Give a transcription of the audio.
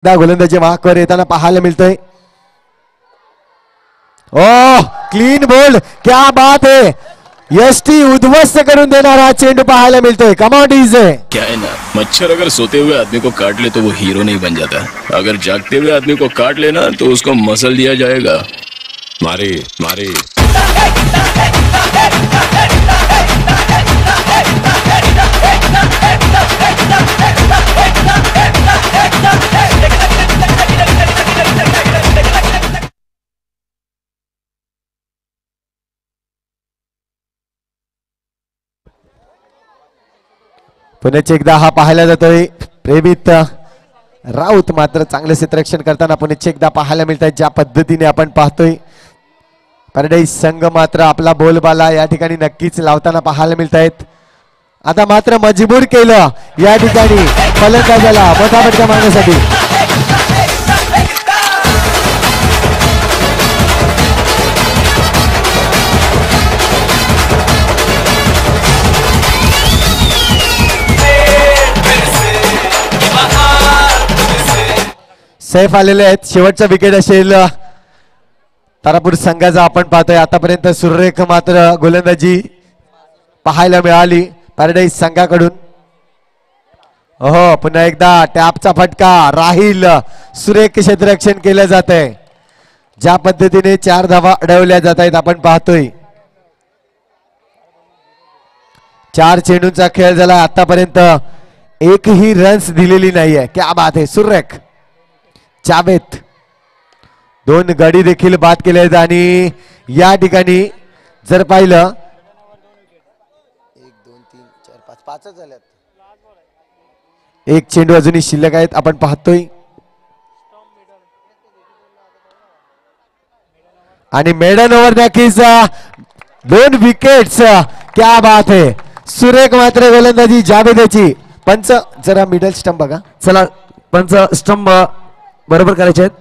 गोलंदाजी वाकवर येताना पाहायला मिळतोय. ओ क्लीन बोल्ड, क्या बात है. यष्टी उद्ध्वस्त करून देणारा हा चेंडू पाहायला मिळतोय. कमाल डीजे. क्या है ना, मच्छर अगर सोते हुए आदमी को काट ले तो वो हीरो नहीं बन जाता. अगर जागते हुए आदमी को काट लेना तो उसको मसल दिया जाएगा. मारे मारे पुण्याचे एकदा हा पाहायला जातोय. प्रेमित राऊत मात्र चांगले क्षेत्ररक्षण करताना पुण्याचे एकदा पाहायला मिळत आहे. ज्या पद्धतीने आपण पाहतोय पॅराडाईज संघ मात्र आपला बोलबाला या ठिकाणी नक्कीच लावताना पाहायला मिळत आहेत. आता मात्र मजबूर केलं या ठिकाणी फलंदाजाला मोठा मारण्यासाठी. सैफ आलेले आहेत. शेवटचा विकेट असेल तारापूर संघाचा. आपण पाहतोय आतापर्यंत सुरेख मात्र गोलंदाजी पाहायला मिळाली पॅराडाईज संघाकडून. हो पुन्हा एकदा टॅपचा फटका राहील. सुरेख क्षेत्ररक्षण केलं जात आहे. ज्या पद्धतीने 4 धावा अडवल्या जात आहेत आपण पाहतोय. 4 चेंडूंचा खेळ झाला. आतापर्यंत एकही रन्स दिलेली नाहीये. क्या बात आहे. सुरेख. जावेद 2 गडी देखील बाद केले आहेत. आणि या ठिकाणी जर पाहिलं 1 2 3 4 5 5च झाल्यात. एक चेंडू अजूनही शिल्लक आहेत आपण पाहतोय. आणि मेडन ओव्हर नक्कीच 2 विकेट्स. क्या बात है. सुरेख मात्र गोलंदाजी जावेदाची. पंच जरा मिडल स्टंप बघा. चला पंच स्टंप बरोबर करायचे आहेत.